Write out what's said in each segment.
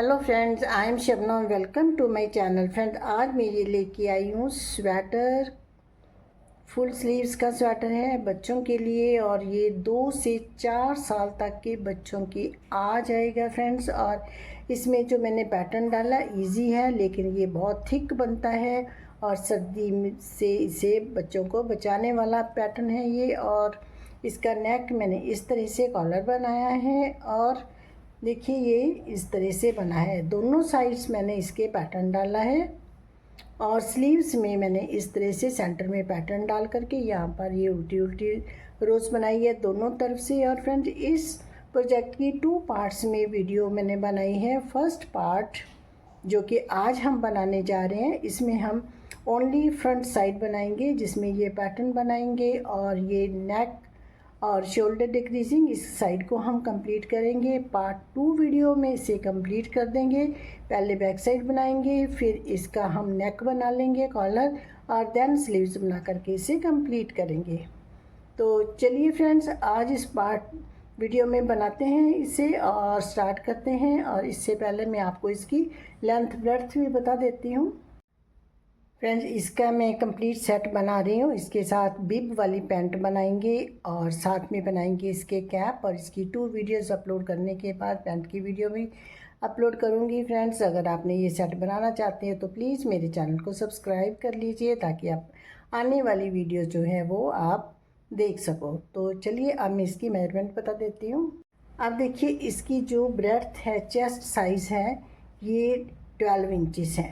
Hello friends, I am Shabnam. Welcome to my channel. Friend, आज मैं ये लेके आई हूँ स्वेटर। फुल स्लीव्स का स्वेटर है बच्चों के लिए और ये 2 से 4 साल तक के बच्चों की आ जाएगा फ्रेंड्स। और इसमें जो मैंने पैटर्न डाला इजी है, लेकिन ये बहुत थिक बनता है और सर्दी से इसे बच्चों को बचाने वाला पैटर्न है ये। और इसका नेक मैंने इस तरह से कॉलर बनाया है और देखिए ये इस तरह से बना है। दोनों साइड्स मैंने इसके पैटर्न डाला है और स्लीव्स में मैंने इस तरह से सेंटर में पैटर्न डाल करके यहाँ पर ये उल्टी उल्टी रोज बनाई है दोनों तरफ से। और फ्रेंड्स, इस प्रोजेक्ट की 2 पार्ट्स में वीडियो मैंने बनाई है। फर्स्ट पार्ट जो कि आज हम बनाने जा रहे हैं, इसमें हम ओनली फ्रंट साइड बनाएंगे, जिसमें ये पैटर्न बनाएंगे और ये नेक और शोल्डर डिक्रीजिंग इस साइड को हम कंप्लीट करेंगे। पार्ट 2 वीडियो में इसे कंप्लीट कर देंगे। पहले बैक साइड बनाएंगे, फिर इसका हम नेक बना लेंगे कॉलर और देन स्लीव्स बना करके इसे कंप्लीट करेंगे। तो चलिए फ्रेंड्स, आज इस पार्ट वीडियो में बनाते हैं इसे और स्टार्ट करते हैं। और इससे पहले मैं आपको इसकी लेंथ ब्रेड्थ भी बता देती हूँ। फ्रेंड्स, इसका मैं कंप्लीट सेट बना रही हूँ। इसके साथ बिब वाली पैंट बनाएंगे और साथ में बनाएंगे इसके कैप। और इसकी 2 वीडियोस अपलोड करने के बाद पैंट की वीडियो भी अपलोड करूँगी। फ्रेंड्स, अगर आपने ये सेट बनाना चाहते हैं तो प्लीज़ मेरे चैनल को सब्सक्राइब कर लीजिए, ताकि आप आने वाली वीडियो जो है वो आप देख सको। तो चलिए अब मैं इसकी मेजरमेंट बता देती हूँ। अब देखिए, इसकी जो ब्रेड्थ है, चेस्ट साइज़ है, ये 12 इंचज़ है।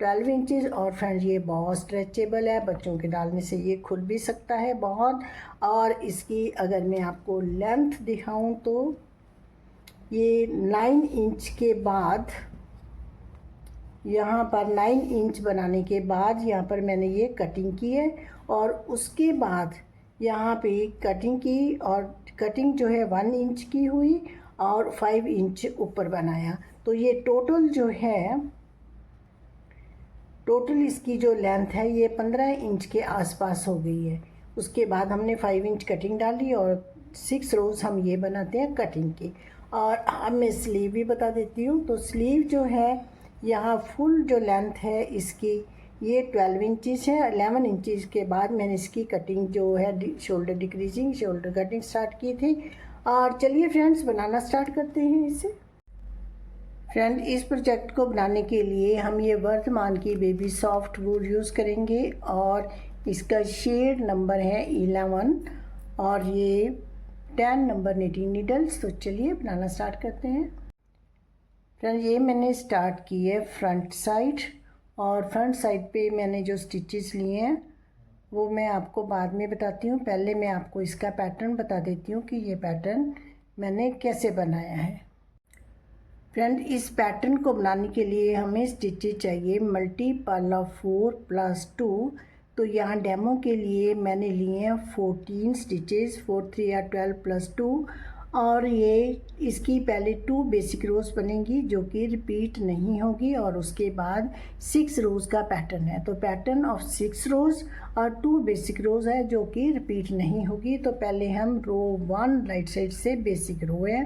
12 इंचज़। और फ्रेंड्स, ये बहुत स्ट्रेचेबल है, बच्चों के डालने से ये खुल भी सकता है बहुत। और इसकी अगर मैं आपको लेंथ दिखाऊं तो ये 9 इंच के बाद, यहाँ पर 9 इंच बनाने के बाद यहाँ पर मैंने ये कटिंग की है और उसके बाद यहाँ पे कटिंग की। और कटिंग जो है 1 इंच की हुई और 5 इंच ऊपर बनाया। तो ये टोटल जो है, टोटल इसकी जो लेंथ है ये 15 इंच के आसपास हो गई है। उसके बाद हमने 5 इंच कटिंग डाली और 6 रोज हम ये बनाते हैं कटिंग की। और अब मैं स्लीव भी बता देती हूँ। तो स्लीव जो है, यहाँ फुल जो लेंथ है इसकी ये 12 इंचज़ है। 11 इंचज़ के बाद मैंने इसकी कटिंग जो है shoulder decreasing, shoulder cutting start की थी। और चलिए फ्रेंड्स, बनाना स्टार्ट करते हैं इसे। फ्रेंड, इस प्रोजेक्ट को बनाने के लिए हम ये वर्धमान की बेबी सॉफ्ट वूल यूज़ करेंगे और इसका शेड नंबर है 11 और ये 10 नंबर निटिंग नीडल्स। तो चलिए बनाना स्टार्ट करते हैं। फ्रेंड, ये मैंने स्टार्ट की है फ्रंट साइड और फ्रंट साइड पे मैंने जो स्टिचेस लिए हैं वो मैं आपको बाद में बताती हूँ। पहले मैं आपको इसका पैटर्न बता देती हूँ कि ये पैटर्न मैंने कैसे बनाया है। फ्रेंड, इस पैटर्न को बनाने के लिए हमें स्टिचेज चाहिए मल्टीपल ऑफ 4 + 2। तो यहाँ डेमो के लिए मैंने लिए हैं 14 स्टिचेज, 4 3 या 12 + 2। और ये इसकी पहले 2 बेसिक रोज बनेंगी जो कि रिपीट नहीं होगी और उसके बाद 6 रोज का पैटर्न है। तो पैटर्न ऑफ 6 रोज और 2 बेसिक रोज है जो कि रिपीट नहीं होगी। तो पहले हम रो 1 राइट साइड से बेसिक रो है।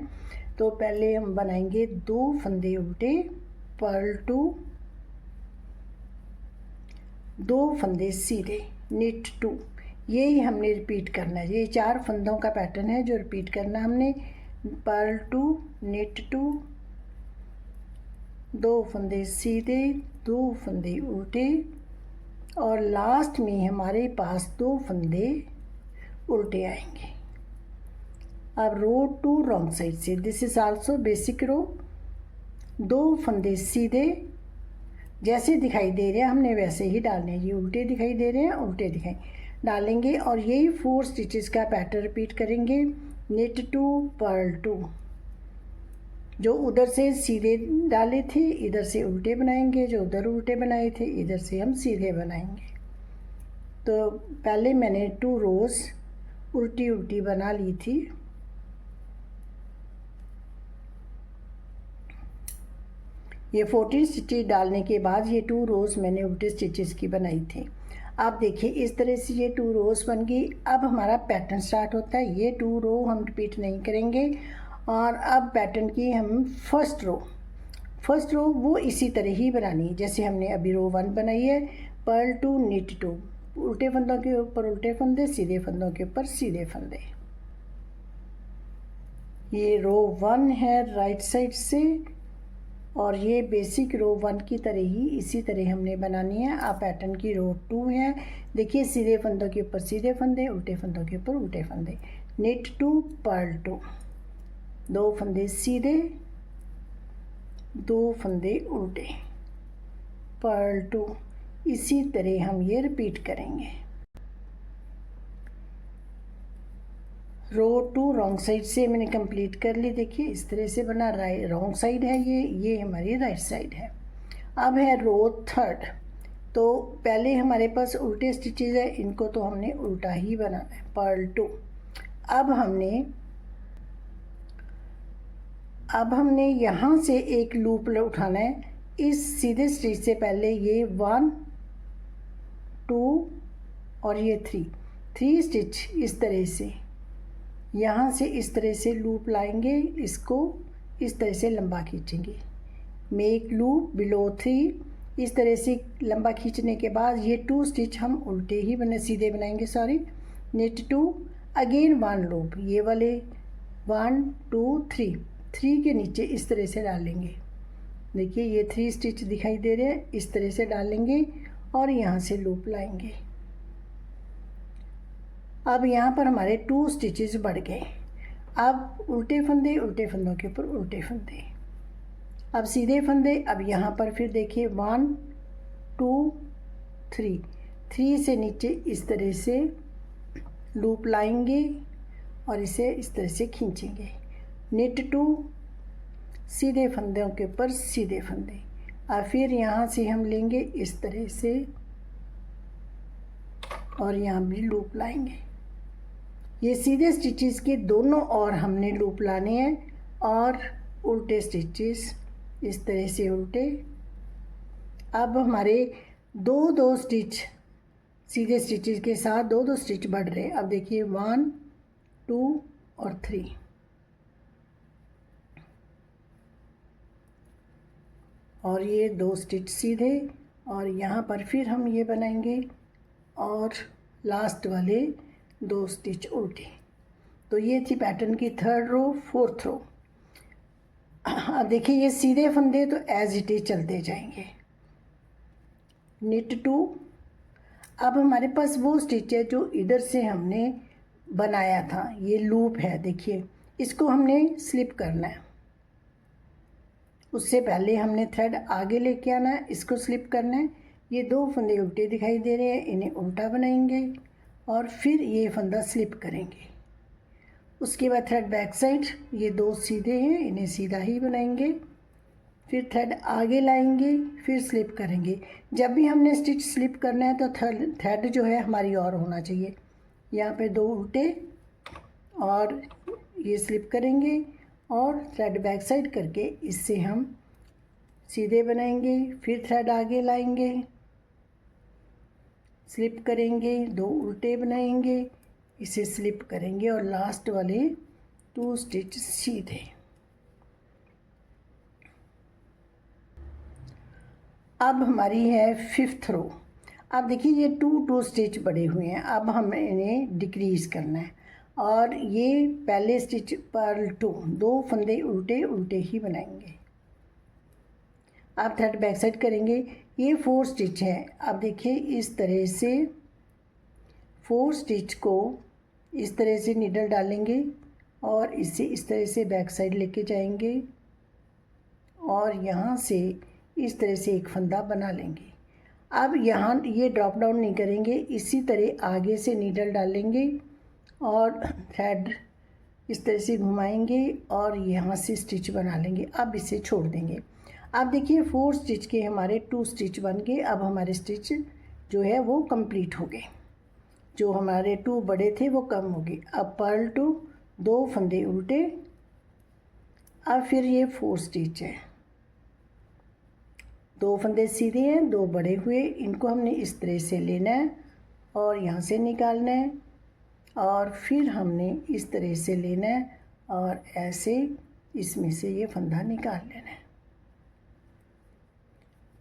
तो पहले हम बनाएंगे 2 फंदे उल्टे, पर्ल 2, 2 फंदे सीधे, निट 2। यही हमने रिपीट करना है। ये 4 फंदों का पैटर्न है जो रिपीट करना हमने। पर्ल 2, निट 2, 2 फंदे सीधे, 2 फंदे उल्टे और लास्ट में हमारे पास 2 फंदे उल्टे आएंगे। अब रो 2 रॉन्ग साइड से, दिस इज आल्सो बेसिक रो। 2 फंदे सीधे जैसे दिखाई दे रहे हैं हमने वैसे ही डालने हैं। ये उल्टे दिखाई दे रहे हैं, उल्टे दिखाई डालेंगे और यही 4 स्टिचेस का पैटर्न रिपीट करेंगे। निट 2, पर्ल 2, जो उधर से सीधे डाले थे इधर से उल्टे बनाएंगे, जो उधर उल्टे बनाए थे इधर से हम सीधे बनाएंगे। तो पहले मैंने 2 रोज उल्टी उल्टी बना ली थी। ये 14 स्टिचेस डालने के बाद ये 2 रोज मैंने उल्टे स्टिचेस की बनाई थी। आप देखिए इस तरह से ये 2 रोज बन गई। अब हमारा पैटर्न स्टार्ट होता है। ये 2 रो हम रिपीट नहीं करेंगे और अब पैटर्न की हम फर्स्ट रो वो इसी तरह ही बनानी है जैसे हमने अभी रो 1 बनाई है। पर्ल टू निट टू, उल्टे फंदों के ऊपर उल्टे फंदे, सीधे फंदों के ऊपर सीधे फंदे। ये रो 1 है राइट साइड से, और ये बेसिक रो 1 की तरह ही इसी तरह हमने बनानी है। अब पैटर्न की रो 2 है। देखिए सीधे फंदों के ऊपर सीधे फंदे, उल्टे फंदों के ऊपर उल्टे फंदे। निट टू पर्ल टू, 2 फंदे सीधे, 2 फंदे उल्टे, पर्ल टू। इसी तरह हम ये रिपीट करेंगे। रो 2 रॉन्ग साइड से मैंने कंप्लीट कर ली। देखिए इस तरह से बना, राइट रॉन्ग साइड है ये हमारी राइट साइड है। अब है रो 3। तो पहले हमारे पास उल्टे स्टिचेज है, इनको तो हमने उल्टा ही बनाना है। Purl two. अब हमने यहाँ से एक लूप उठाना है। इस सीधे स्टिच से पहले ये 1 2 और ये 3 स्टिच इस तरह से यहाँ से इस तरह से लूप लाएंगे, इसको इस तरह से लंबा खींचेंगे। Make loop below 3। इस तरह से लंबा खींचने के बाद ये 2 स्टिच हम उल्टे ही सीधे बनाएंगे, sorry. Knit two, again 1 loop, ये वाले 1 2 3 के नीचे इस तरह से डालेंगे। देखिए ये 3 स्टिच दिखाई दे रहे हैं, इस तरह से डालेंगे और यहाँ से लूप लाएंगे। अब यहाँ पर हमारे 2 स्टिचेस बढ़ गए। अब उल्टे फंदे, उल्टे फंदों के ऊपर उल्टे फंदे, अब सीधे फंदे। अब यहाँ पर फिर देखिए 1 2 3 से नीचे इस तरह से लूप लाएंगे और इसे इस तरह से खींचेंगे। निट टू, सीधे फंदों के ऊपर सीधे फंदे। अब फिर यहाँ से हम लेंगे इस तरह से और यहाँ भी लूप लाएंगे। ये सीधे स्टिचेस के दोनों और हमने लूप लाने हैं और उल्टे स्टिचेस इस तरह से उल्टे। अब हमारे 2 स्टिच सीधे स्टिचेस के साथ 2 स्टिच बढ़ रहे हैं। अब देखिए 1 2 और 3, और ये 2 स्टिच सीधे, और यहाँ पर फिर हम ये बनाएंगे और लास्ट वाले 2 स्टिच उल्टे। तो ये थी पैटर्न की 3rd रो 4th रो। अब देखिए ये सीधे फंदे तो एज इट इज चलते जाएंगे। Knit two. अब हमारे पास वो स्टिच है जो इधर से हमने बनाया था, ये लूप है, देखिए इसको हमने स्लिप करना है। उससे पहले हमने थ्रेड आगे लेके आना है, इसको स्लिप करना है। ये 2 फंदे उल्टे दिखाई दे रहे हैं, इन्हें उल्टा बनाएंगे और फिर ये फंदा स्लिप करेंगे। उसके बाद थ्रेड बैक साइड, ये 2 सीधे हैं, इन्हें सीधा ही बनाएंगे। फिर थ्रेड आगे लाएंगे, फिर स्लिप करेंगे। जब भी हमने स्टिच स्लिप करना है तो थ्रेड जो है हमारी और होना चाहिए। यहाँ पे 2 उल्टे और ये स्लिप करेंगे और थ्रेड बैक साइड करके इससे हम सीधे बनाएंगे। फिर थ्रेड आगे लाएंगे, स्लिप करेंगे, 2 उल्टे बनाएंगे, इसे स्लिप करेंगे और लास्ट वाले 2 स्टिच सीधे। अब हमारी है 5th रो। अब देखिए ये 2 स्टिच बड़े हुए हैं, अब हमें इन्हें डिक्रीज करना है और ये पहले स्टिच पर्ल 2 फंदे उल्टे उल्टे ही बनाएंगे। आप थ्रेड बैक साइड करेंगे, ये 4 स्टिच है। अब देखिए इस तरह से 4 स्टिच को इस तरह से नीडल डालेंगे और इसे इस तरह से बैक साइड लेके जाएंगे और यहाँ से इस तरह से एक फंदा बना लेंगे। अब यहाँ ये ड्रॉप डाउन नहीं करेंगे, इसी तरह आगे से नीडल डालेंगे और थ्रेड इस तरह से घुमाएंगे और यहाँ से स्टिच बना लेंगे। अब इसे छोड़ देंगे। अब देखिए 4 स्टिच के हमारे 2 स्टिच बन गए। अब हमारे स्टिच जो है वो कंप्लीट हो गए, जो हमारे 2 बड़े थे वो कम हो गए। अब पर्ल 2 फंदे उल्टे, अब फिर ये 4 स्टिच है, 2 फंदे सीधे हैं, 2 बड़े हुए, इनको हमने इस तरह से लेना है और यहाँ से निकालना है और फिर हमने इस तरह से लेना है और ऐसे इसमें से ये फंदा निकाल लेना है।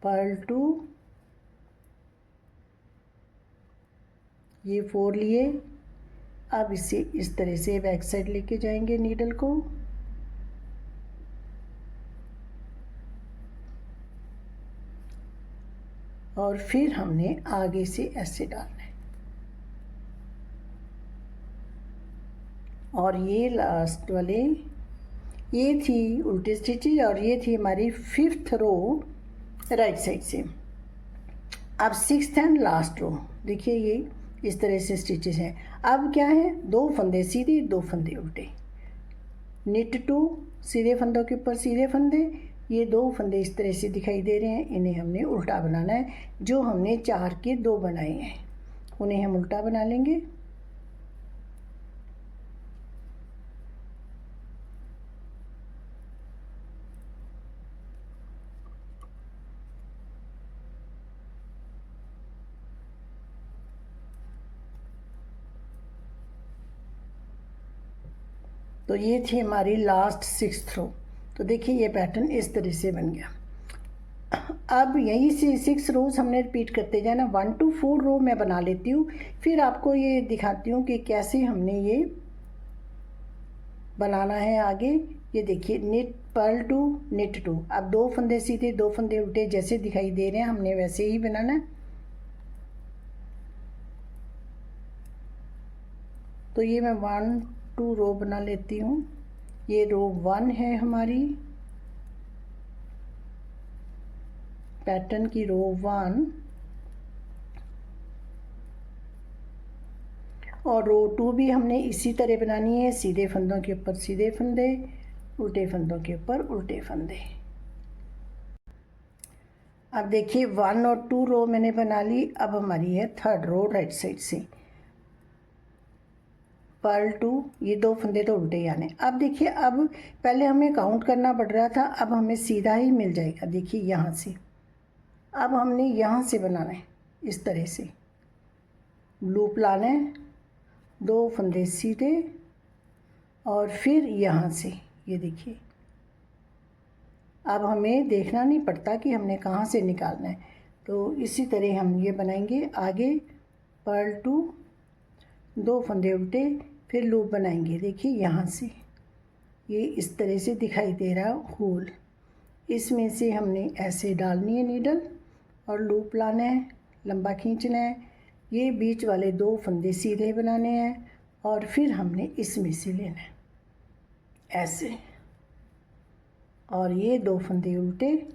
पर्ल 2, ये 4 लिए। अब इसे इस तरह से बैक साइड लेके जाएंगे नीडल को, और फिर हमने आगे से ऐसे डालना है, और ये लास्ट वाले, ये थी उल्टे स्टिचेज और ये थी हमारी 5th रो राइट साइड से। अब 6th एंड लास्ट रो देखिए, ये इस तरह से स्टिचेस हैं। अब क्या है, 2 फंदे सीधे, 2 फंदे उल्टे, निट 2 सीधे फंदों के ऊपर सीधे फंदे, ये 2 फंदे इस तरह से दिखाई दे रहे हैं, इन्हें हमने उल्टा बनाना है। जो हमने 4 के 2 बनाए हैं उन्हें हम उल्टा बना लेंगे। तो ये थी हमारी लास्ट 6th रो। तो देखिए ये पैटर्न इस तरह से बन गया। अब यहीं से 6 रोज़ हमने रिपीट करते जाना। 1 to 4 रो मैं बना लेती हूँ, फिर आपको ये दिखाती हूँ कि कैसे हमने ये बनाना है आगे। ये देखिए, निट पर्ल 2 निट 2, अब 2 फंदे सीधे 2 फंदे उल्टे जैसे दिखाई दे रहे हैं हमने वैसे ही बनाना है। तो ये मैं 1 2 रो बना लेती हूँ। ये रो 1 है हमारी, पैटर्न की रो 1, और रो 2 भी हमने इसी तरह बनानी है, सीधे फंदों के ऊपर सीधे फंदे, उल्टे फंदों के ऊपर उल्टे फंदे। अब देखिए 1 और 2 रो मैंने बना ली। अब हमारी है 3rd रो राइट साइड से, पर्ल 2, ये 2 फंदे तो उल्टे ही आने। अब देखिए, अब पहले हमें काउंट करना पड़ रहा था, अब हमें सीधा ही मिल जाएगा। देखिए यहाँ से, अब हमने यहाँ से बनाना है, इस तरह से लूप लाना है, 2 फंदे सीधे, और फिर यहाँ से ये देखिए। अब हमें देखना नहीं पड़ता कि हमने कहाँ से निकालना है, तो इसी तरह हम ये बनाएंगे आगे। पर्ल 2, 2 फंदे उल्टे, फिर लूप बनाएंगे। देखिए यहाँ से ये इस तरह से दिखाई दे रहा होल, इसमें से हमने ऐसे डालनी है नीडल और लूप लाना है, लंबा खींचना है। ये बीच वाले 2 फंदे सीधे बनाने हैं, और फिर हमने इसमें से लेना है ऐसे, और ये 2 फंदे उल्टे,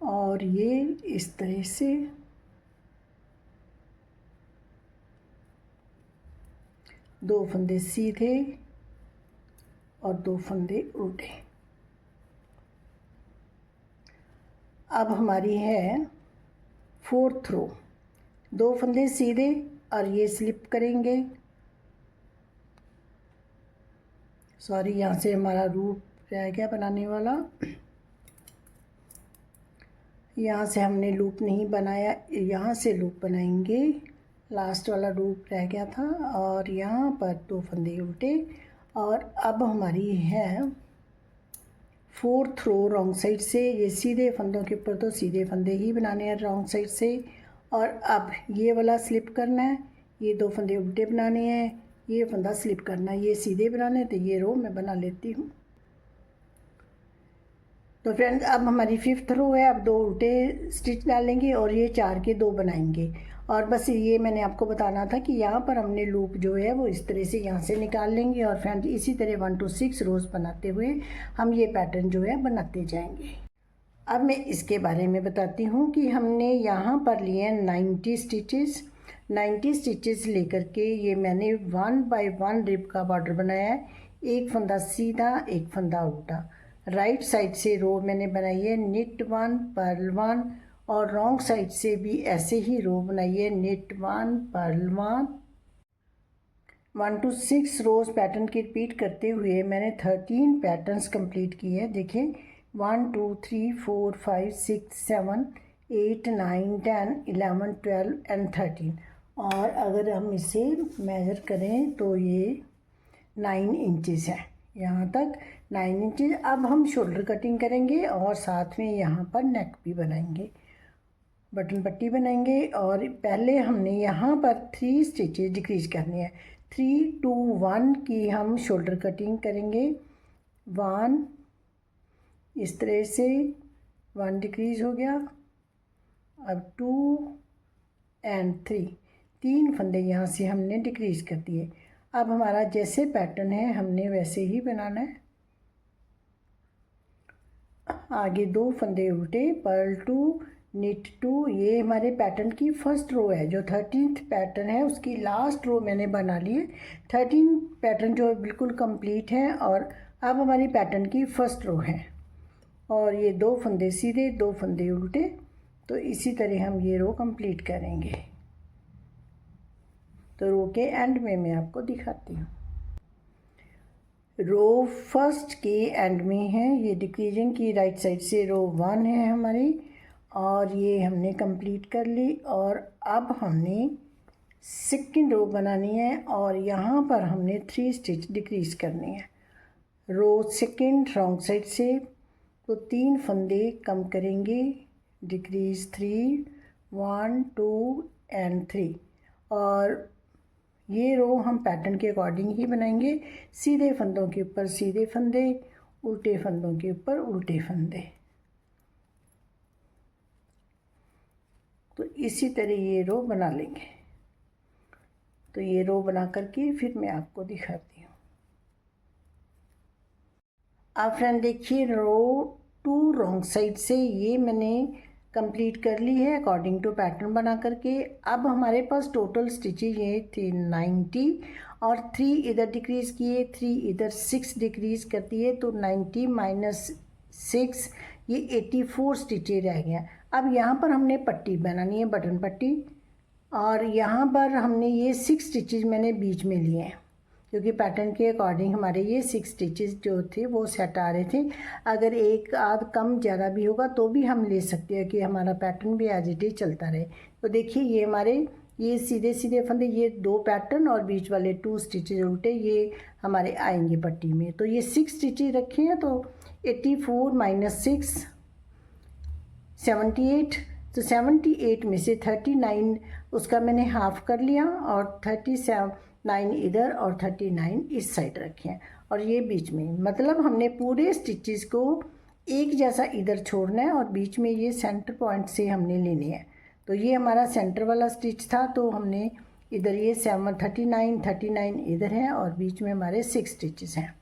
और ये इस तरह से 2 फंदे सीधे और 2 फंदे उल्टे। अब हमारी है 4th रो, 2 फंदे सीधे और ये स्लिप करेंगे। सॉरी, यहाँ से हमारा रूप रह गया बनाने वाला, यहाँ से हमने लूप नहीं बनाया, यहाँ से लूप बनाएंगे। लास्ट वाला लूप रह गया था, और यहाँ पर 2 फंदे उल्टे। और अब हमारी है 4th रो रॉन्ग साइड से, ये सीधे फंदों के ऊपर तो सीधे फंदे ही बनाने हैं रॉन्ग साइड से। और अब ये वाला स्लिप करना है, ये 2 फंदे उल्टे बनाने हैं, ये फंदा स्लिप करना है, ये सीधे बनाने हैं। तो ये रो मैं बना लेती हूँ। तो फ्रेंड्स, अब हमारी 5th रो है। अब 2 उल्टे स्टिच डालेंगे और ये 4 के 2 बनाएंगे। और बस ये मैंने आपको बताना था कि यहाँ पर हमने लूप जो है वो इस तरह से यहाँ से निकाल लेंगे, और फ्रेंड्स इसी तरह 1 to 6 रोज़ बनाते हुए हम ये पैटर्न जो है बनाते जाएंगे। अब मैं इसके बारे में बताती हूँ कि हमने यहाँ पर लिए 90 स्टिचेस। 90 स्टिचेस लेकर के ये मैंने 1 by 1 रिब का बॉर्डर बनाया है। एक फंदा सीधा, एक फंदा उल्टा। राइट साइड से रो मैंने बनाई है निट 1 पर्ल 1, और रॉन्ग साइड से भी ऐसे ही रो बनाई है knit 1 purl 1। 1 to 6 rows pattern की रिपीट करते हुए मैंने 13 पैटर्न्स कंप्लीट किए हैं। देखिए 1 2 3 4 5 6 7 8 9 10 11 12 एंड 13। और अगर हम इसे मेज़र करें तो ये 9 इंचेस है यहाँ तक। 9 इंचेस। अब हम शोल्डर कटिंग करेंगे और साथ में यहाँ पर नेक भी बनाएंगे, बटन पट्टी बनाएंगे। और पहले हमने यहाँ पर 3 स्टिचेस डिक्रीज करनी है। 3 2 1 की हम शोल्डर कटिंग करेंगे। 1 इस तरह से 1 डिक्रीज हो गया। अब 2 एंड 3 फंदे यहाँ से हमने डिक्रीज कर दिए। अब हमारा जैसे पैटर्न है हमने वैसे ही बनाना है। आगे 2 फंदे उल्टे, पर्ल 2 निट 2। ये हमारे पैटर्न की फर्स्ट रो है। जो 13th पैटर्न है उसकी लास्ट रो मैंने बना ली है। 13 पैटर्न जो बिल्कुल कंप्लीट है और अब हमारी पैटर्न की फर्स्ट रो है। और ये 2 फंदे सीधे, 2 फंदे उल्टे। तो इसी तरह हम ये रो कंप्लीट करेंगे। तो रो के एंड में मैं आपको दिखाती हूँ। रो फर्स्ट के एंड में है, ये डिक्रीजिंग की राइट साइड से रो 1 है हमारी। और ये हमने कंप्लीट कर ली। और अब हमने सेकंड रो बनानी है और यहाँ पर हमने 3 स्टिच डिक्रीज करनी है। रो सेकंड रॉन्ग साइड से, तो 3 फंदे कम करेंगे, डिक्रीज 3 1 2 एंड 3। और ये रो हम पैटर्न के अकॉर्डिंग ही बनाएंगे। सीधे फंदों के ऊपर सीधे फंदे, उल्टे फंदों के ऊपर उल्टे फंदे। तो इसी तरह ये रो बना लेंगे। तो ये रो बना करके फिर मैं आपको दिखाती हूँ। आप फ्रेंड देखिए, रो 2 रॉन्ग साइड से ये मैंने कंप्लीट कर ली है अकॉर्डिंग टू पैटर्न बना करके। अब हमारे पास टोटल स्टिचेज ये थे 90 और 3 इधर डिक्रीज़ किए, 3 इधर 6 डिक्रीज़ कर दिए। तो 90 माइनस 6 ये 84 स्टिचेज रह गया। अब यहाँ पर हमने पट्टी बनानी है, बटन पट्टी। और यहाँ पर हमने ये 6 स्टिचेज मैंने बीच में लिए हैं क्योंकि पैटर्न के अकॉर्डिंग हमारे ये 6 स्टिचेस जो थे वो सेट आ रहे थे। अगर एक आध कम ज़्यादा भी होगा तो भी हम ले सकते हैं कि हमारा पैटर्न भी एज इट इज चलता रहे। तो देखिए ये हमारे ये सीधे सीधे फंदे, ये 2 पैटर्न और बीच वाले 2 स्टिचेज उल्टे ये हमारे आएंगे पट्टी में। तो ये 6 स्टिचेज रखे हैं। तो 84 माइनस 6 78। तो 78 में से 39 उसका मैंने हाफ कर लिया और 39 इधर और 39 इस साइड रखे हैं और ये बीच में। मतलब हमने पूरे स्टिचेस को एक जैसा इधर छोड़ना है और बीच में ये सेंटर पॉइंट से हमने लेने हैं। तो ये हमारा सेंटर वाला स्टिच था, तो हमने इधर ये 39 इधर है और बीच में हमारे 6 स्टिचेस हैं।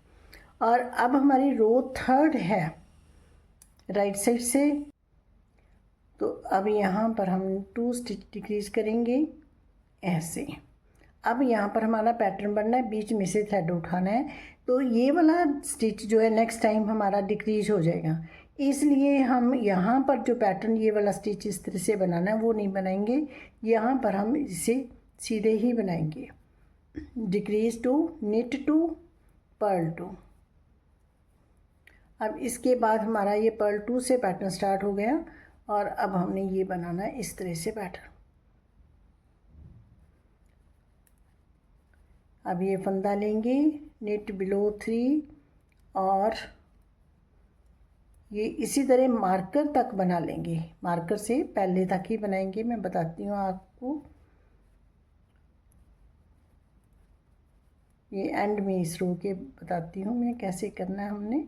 और अब हमारी रो थर्ड है राइट साइड से। तो अब यहाँ पर हम 2 स्टिच डिक्रीज करेंगे ऐसे। अब यहाँ पर हमारा पैटर्न बनना है, बीच में से थ्रेड उठाना है। तो ये वाला स्टिच जो है नेक्स्ट टाइम हमारा डिक्रीज हो जाएगा, इसलिए हम यहाँ पर जो पैटर्न ये वाला स्टिच इस तरह से बनाना है वो नहीं बनाएंगे। यहाँ पर हम इसे सीधे ही बनाएंगे, डिक्रीज 2 निट 2 पर्ल 2। अब इसके बाद हमारा ये पर्ल 2 से पैटर्न स्टार्ट हो गया और अब हमने ये बनाना है इस तरह से पैटर्न। अब ये फंदा लेंगे, निट बिलो 3 और ये इसी तरह मार्कर तक बना लेंगे। मार्कर से पहले तक ही बनाएंगे, मैं बताती हूँ आपको। ये एंड में इस रो के बताती हूँ मैं कैसे करना है हमने।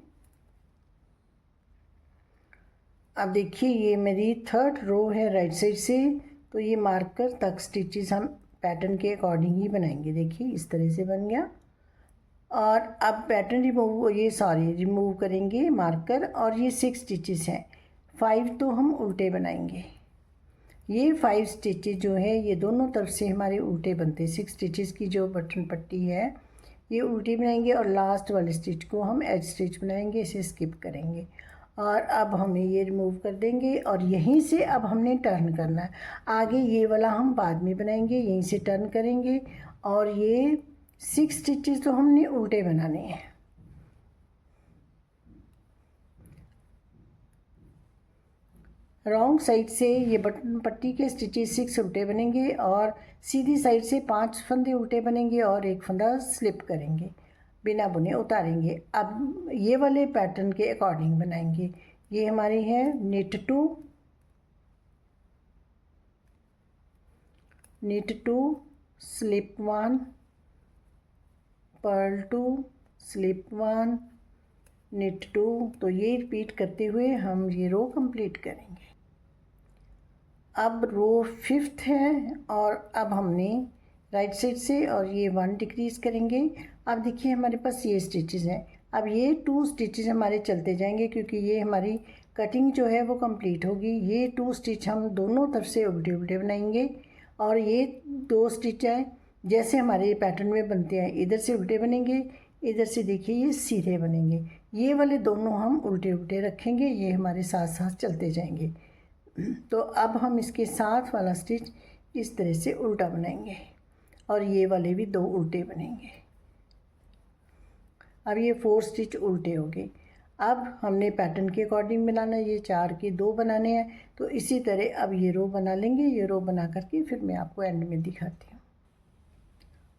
अब देखिए ये मेरी थर्ड रो है राइट साइड से। तो ये मार्कर तक स्टिचेस हम पैटर्न के अकॉर्डिंग ही बनाएंगे। देखिए इस तरह से बन गया। और अब पैटर्न रिमूव करेंगे मार्कर। और ये 6 स्टिचेस हैं, 5 तो हम उल्टे बनाएंगे। ये 5 स्टिचेस जो है ये दोनों तरफ से हमारे उल्टे बनते हैं। 6 स्टिचेस की जो बटन पट्टी है ये उल्टी बनाएंगे और लास्ट वाले स्टिच को हम एज स्टिच बनाएंगे, इसे स्किप करेंगे। और अब हमें ये रिमूव कर देंगे और यहीं से अब हमने टर्न करना है। आगे ये वाला हम बाद में बनाएंगे, यहीं से टर्न करेंगे। और ये 6 स्टिचेस तो हमने उल्टे बनाने हैं। रॉन्ग साइड से ये बटन पट्टी के स्टिचेस 6 उल्टे बनेंगे और सीधी साइड से 5 फंदे उल्टे बनेंगे और एक फंदा स्लिप करेंगे। बिना बुने उतारेंगे। अब ये वाले पैटर्न के अकॉर्डिंग बनाएंगे। ये हमारी है knit 2 slip 1 purl 2 slip 1 knit 2। तो ये रिपीट करते हुए हम ये रो कंप्लीट करेंगे। अब रो 5th है और अब हमने राइट साइड से और ये 1 डिक्रीज़ करेंगे। अब देखिए हमारे पास ये स्टिचेस हैं। अब ये 2 स्टिचेस हमारे चलते जाएंगे क्योंकि ये हमारी कटिंग जो है वो कंप्लीट होगी। ये 2 स्टिच हम दोनों तरफ से उल्टे उल्टे बनाएंगे और ये 2 स्टिच है जैसे हमारे पैटर्न में बनते हैं, इधर से उल्टे बनेंगे, इधर से देखिए ये सीधे बनेंगे। ये वाले दोनों हम उल्टे उल्टे रखेंगे, ये हमारे साथ साथ चलते जाएंगे। तो अब हम इसके साथ वाला स्टिच इस तरह से उल्टा बनाएंगे और ये वाले भी 2 उल्टे बनेंगे। अब ये 4 स्टिच उल्टे हो गए। अब हमने पैटर्न के अकॉर्डिंग बनाना है, ये 4 के 2 बनाने हैं। तो इसी तरह अब ये रो बना लेंगे। ये रो बना करके फिर मैं आपको एंड में दिखाती हूँ।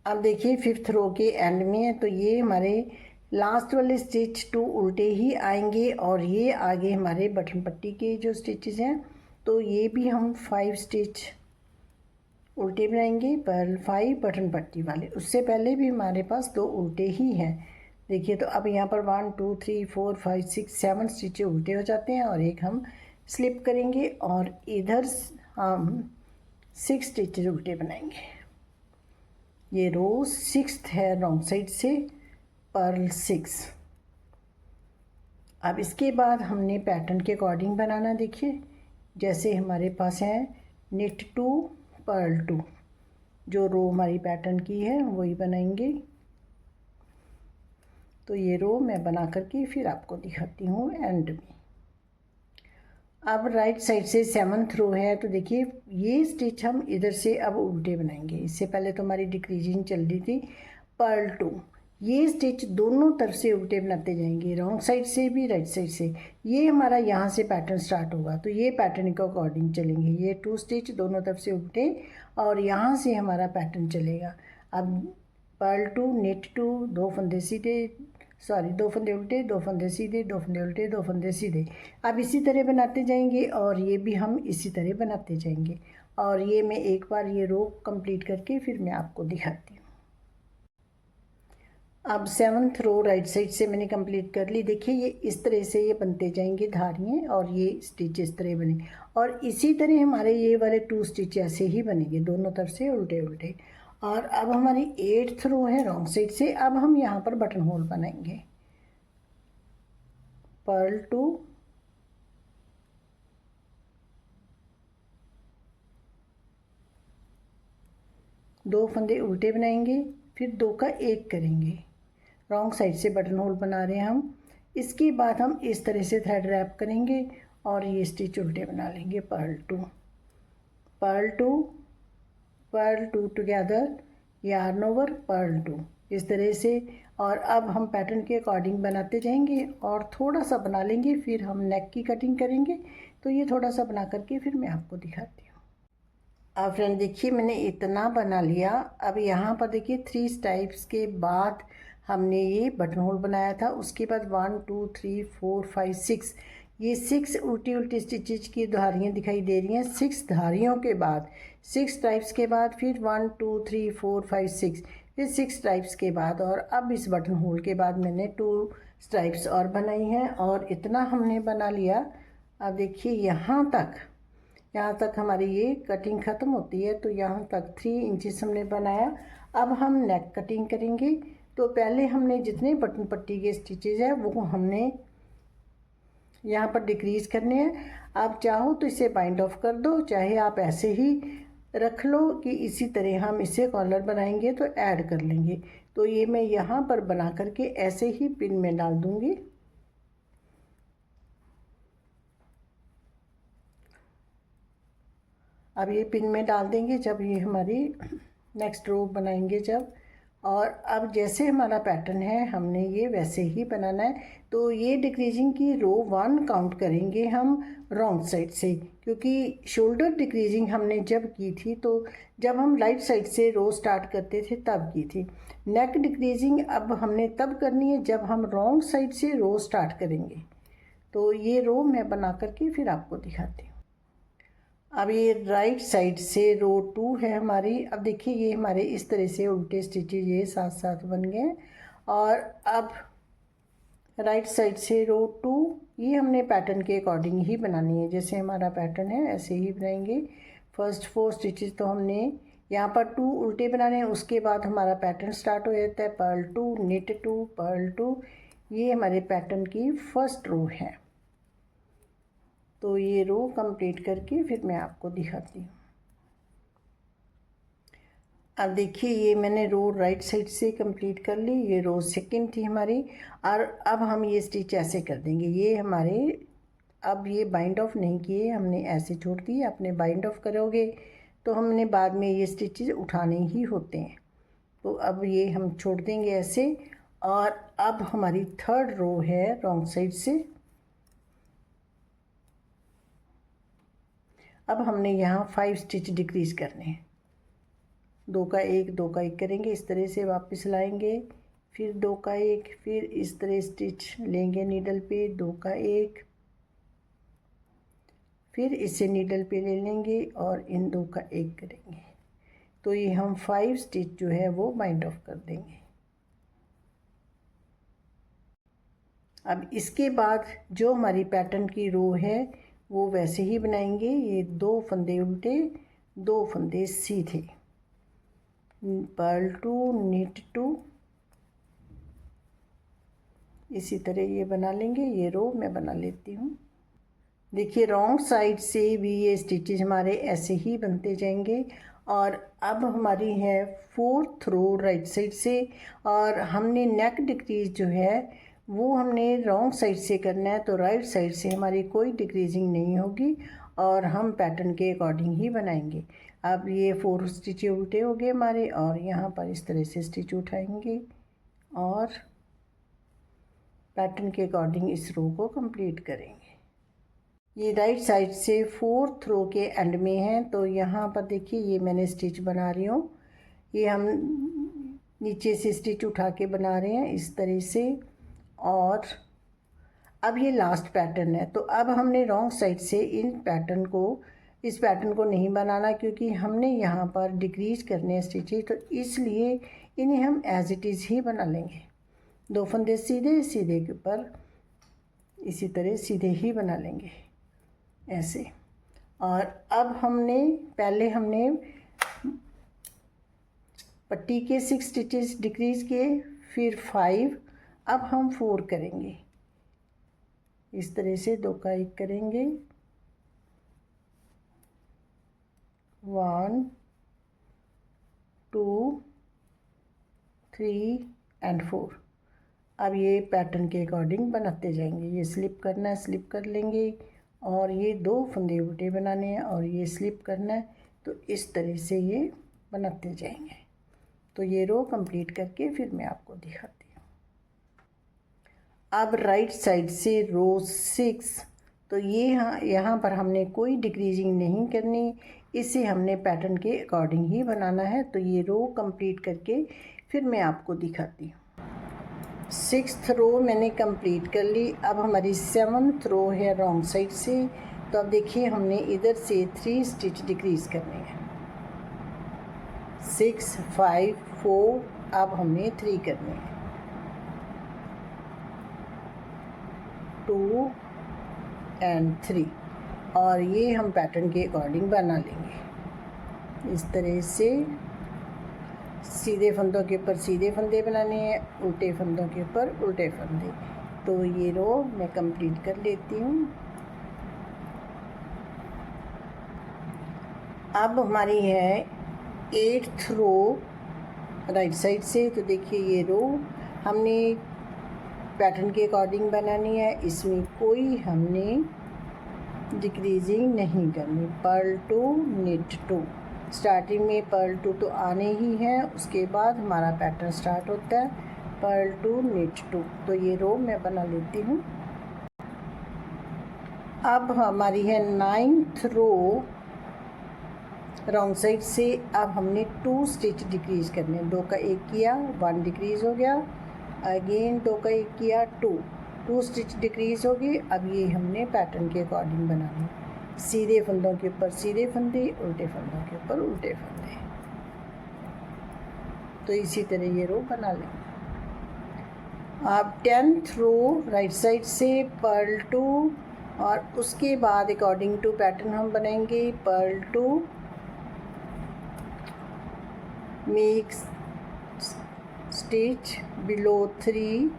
अब देखिए 5th रो के एंड में है, तो ये हमारे लास्ट वाले स्टिच 2 उल्टे ही आएंगे और ये आगे हमारे बटन पट्टी के जो स्टिचेस हैं, तो ये भी हम 5 स्टिच उल्टे बनाएंगे पर 5 बटन पट्टी वाले। उससे पहले भी हमारे पास 2 उल्टे ही हैं। देखिए तो अब यहाँ पर 1 2 3 4 5 6 7 स्टिचें उल्टे हो जाते हैं और एक हम स्लिप करेंगे और इधर हम 6 स्टिचेज उल्टे बनाएंगे। ये रो 6th है रॉन्ग साइड से, पर्ल 6। अब इसके बाद हमने पैटर्न के अकॉर्डिंग बनाना। देखिए जैसे हमारे पास है knit 2 पर्ल 2, जो रो हमारी पैटर्न की है वही बनाएंगे। तो ये रो मैं बना करके फिर आपको दिखाती हूँ एंड में। अब राइट साइड से 7th रो है, तो देखिए ये स्टिच हम इधर से अब उल्टे बनाएंगे। इससे पहले तो हमारी डिक्रीजिंग चल रही थी पर्ल 2। ये स्टिच दोनों तरफ से उल्टे बनाते जाएंगे, रॉन्ग साइड से भी राइट साइड से। ये हमारा यहाँ से पैटर्न स्टार्ट होगा, तो ये पैटर्न के अकॉर्डिंग चलेंगे। ये 2 स्टिच दोनों तरफ से उल्टे और यहाँ से हमारा पैटर्न चलेगा। अब पर्ल 2 knit 2 2 फंदे सीधे, सॉरी 2 फंदे उल्टे, 2 फंदे सीधे, 2 फंदे उल्टे, 2 फंदे सीधे। अब इसी तरह बनाते जाएंगे और ये भी हम इसी तरह बनाते जाएंगे। और ये मैं एक बार ये रो कंप्लीट करके फिर मैं आपको दिखाती हूँ। अब 7th रो राइट साइड से मैंने कंप्लीट कर ली। देखिए ये इस तरह से ये बनते जाएंगे धारियाँ और ये स्टिच इस तरह बने और इसी तरह हमारे ये वाले 2 स्टिच ऐसे ही बनेंगे दोनों तरफ से उल्टे उल्टे। और अब हमारी 8th रो है रॉन्ग साइड से। अब हम यहाँ पर बटन होल बनाएंगे। पर्ल 2 2 फंदे उल्टे बनाएंगे, फिर 2 का 1 करेंगे। रॉन्ग साइड से बटन होल बना रहे हैं हम। इसके बाद हम इस तरह से थ्रेड रैप करेंगे और ये स्टिच उल्टे बना लेंगे। Purl 2 purl 2 purl 2 together, yarn over, purl 2, इस तरह से। और अब हम पैटर्न के अकॉर्डिंग बनाते जाएंगे और थोड़ा सा बना लेंगे, फिर हम नेक की कटिंग करेंगे। तो ये थोड़ा सा बना करके फिर मैं आपको दिखाती हूँ। अब फ्रेंड देखिए मैंने इतना बना लिया। अब यहाँ पर देखिए 3 स्टाइप्स के बाद हमने ये बटन होल बनाया था। उसके बाद 1 2 3 4 5 6, ये 6 उल्टी उल्टी स्टिचेज की धारियाँ दिखाई दे रही हैं। 6 धारियों के बाद 6 स्ट्राइप्स के बाद फिर 1 2 3 4 5 6, फिर 6 स्ट्राइप्स के बाद और अब इस बटन होल के बाद मैंने 2 स्ट्राइप्स और बनाई हैं और इतना हमने बना लिया। अब देखिए यहाँ तक हमारी ये कटिंग ख़त्म होती है। तो यहाँ तक 3 इंचेस हमने बनाया। अब हम नेक कटिंग करेंगे। तो पहले हमने जितने बटन पट्टी के स्टिचेज है वो हमने यहाँ पर डिक्रीज़ करने हैं। आप चाहो तो इसे बाइंड ऑफ कर दो, चाहे आप ऐसे ही रख लो कि इसी तरह हम इसे कॉलर बनाएंगे तो ऐड कर लेंगे। तो ये मैं यहाँ पर बना करके ऐसे ही पिन में डाल दूँगी। अब ये पिन में डाल देंगे जब ये हमारी नेक्स्ट रो बनाएंगे जब, और अब जैसे हमारा पैटर्न है हमने ये वैसे ही बनाना है। तो ये डिक्रीजिंग की रो 1 काउंट करेंगे हम रॉन्ग साइड से, क्योंकि शोल्डर डिक्रीजिंग हमने जब की थी तो जब हम राइट साइड से रो स्टार्ट करते थे तब की थी। नेक डिक्रीजिंग अब हमने तब करनी है जब हम रॉन्ग साइड से रो स्टार्ट करेंगे। तो ये रो मैं बना करके फिर आपको दिखाती हूँ। अब ये राइट साइड से रो 2 है हमारी। अब देखिए ये हमारे इस तरह से उल्टे स्टिचेज ये साथ साथ बन गए। और अब राइट साइड से रो 2 ये हमने पैटर्न के अकॉर्डिंग ही बनानी है, जैसे हमारा पैटर्न है ऐसे ही बनाएंगे। फर्स्ट 4 स्टिचेज तो हमने यहाँ पर 2 उल्टे बनाने हैं, उसके बाद हमारा पैटर्न स्टार्ट हो जाता है पर्ल 2 निट 2 पर्ल 2। ये हमारे पैटर्न की फर्स्ट रो है। तो ये रो कंप्लीट करके फिर मैं आपको दिखाती हूँ। अब देखिए ये मैंने रो राइट साइड से कंप्लीट कर ली, ये रो सेकंड थी हमारी। और अब हम ये स्टिच ऐसे कर देंगे, ये हमारे अब ये बाइंड ऑफ नहीं किए हमने, ऐसे छोड़ दिए। अपने बाइंड ऑफ करोगे तो हमने बाद में ये स्टिचेस उठाने ही होते हैं। तो अब ये हम छोड़ देंगे ऐसे। और अब हमारी थर्ड रो है रॉन्ग साइड से। अब हमने यहाँ 5 स्टिच डिक्रीज़ करने हैं, 2 का 1 2 का 1 करेंगे, इस तरह से वापस लाएंगे, फिर 2 का 1, फिर इस तरह स्टिच लेंगे नीडल पे 2 का 1, फिर इसे नीडल पे ले लेंगे और इन 2 का 1 करेंगे। तो ये हम 5 स्टिच जो है वो बाइंड ऑफ कर देंगे। अब इसके बाद जो हमारी पैटर्न की रो है वो वैसे ही बनाएंगे। ये 2 फंदे उल्टे 2 फंदे सीधे, पर्ल 2 निट 2, इसी तरह ये बना लेंगे। ये रो मैं बना लेती हूँ। देखिए रॉन्ग साइड से भी ये स्टिचेस हमारे ऐसे ही बनते जाएंगे। और अब हमारी है 4th रो राइट साइड से। और हमने नेक डिक्रीज जो है वो हमने रॉन्ग साइड से करना है, तो राइट साइड से हमारी कोई डिक्रीजिंग नहीं होगी और हम पैटर्न के अकॉर्डिंग ही बनाएंगे। अब ये 4 स्टिच उल्टे हो गए हमारे और यहाँ पर इस तरह से स्टिच उठाएंगे और पैटर्न के अकॉर्डिंग इस रो को कंप्लीट करेंगे। ये राइट साइड से 4th रो के एंड में है। तो यहाँ पर देखिए ये मैंने स्टिच बना रही हूँ, ये हम नीचे से स्टिच उठा के बना रहे हैं इस तरह से। और अब ये लास्ट पैटर्न है। तो अब हमने रॉन्ग साइड से इस पैटर्न को नहीं बनाना, क्योंकि हमने यहाँ पर डिक्रीज करने हैं स्टिचेज, तो इसलिए इन्हें हम एज इट इज़ ही बना लेंगे। 2 फंदे सीधे सीधे के ऊपर इसी तरह सीधे ही बना लेंगे ऐसे। और अब पहले हमने पट्टी के 6 स्टिचेस डिक्रीज किए, फिर 5, अब हम 4 करेंगे इस तरह से 2 का 1 करेंगे, 1 2 3 एंड 4। अब ये पैटर्न के अकॉर्डिंग बनाते जाएंगे। ये स्लिप करना है, स्लिप कर लेंगे और ये 2 फंदे उल्टे बनाने हैं और ये स्लिप करना है। तो इस तरह से ये बनाते जाएंगे। तो ये रो कंप्लीट करके फिर मैं आपको दिखाती हूँ। अब राइट साइड से रो 6, तो ये यहाँ पर हमने कोई डिक्रीजिंग नहीं करनी, इसे हमने पैटर्न के अकॉर्डिंग ही बनाना है। तो ये रो कंप्लीट करके फिर मैं आपको दिखाती हूँ। 6th रो मैंने कंप्लीट कर ली। अब हमारी 7th रो है रॉन्ग साइड से। तो अब देखिए हमने इधर से 3 स्टिच डिक्रीज करने हैं, 6 5 4, अब हमने 3 करने हैं, 2 एंड 3। और ये हम पैटर्न के अकॉर्डिंग बना लेंगे इस तरह से। सीधे फंदों के ऊपर सीधे फंदे बनाने हैं, उल्टे फंदों के ऊपर उल्टे फंदे। तो ये रो मैं कंप्लीट कर लेती हूँ। अब हमारी है 8th रो राइट साइड से। तो देखिए ये रो हमने पैटर्न के अकॉर्डिंग बनानी है, इसमें कोई हमने डिक्रीजिंग नहीं करनी। पर्ल 2 निट 2, स्टार्टिंग में पर्ल 2 तो आने ही है, उसके बाद हमारा पैटर्न स्टार्ट होता है पर्ल 2 निट 2। तो ये रो मैं बना लेती हूँ। अब हमारी है 9th रो रॉन्ग साइड से। अब हमने 2 स्टिच डिक्रीज़ करने, 2 का 1 किया 1 डिक्रीज़ हो गया, अगेन 2 का 1 किया 2 स्टिच डिक्रीज़ हो गई। अब ये हमने पैटर्न के अकॉर्डिंग बनाना, सीधे फंदों के ऊपर सीधे फंदे, उल्टे फंदों के ऊपर उल्टे फंदे। तो इसी तरह ये रो बना लें। अब 10th रो राइट साइड से पर्ल 2 और उसके बाद अकॉर्डिंग टू पैटर्न हम बनाएंगे purl 2 make stitch below 3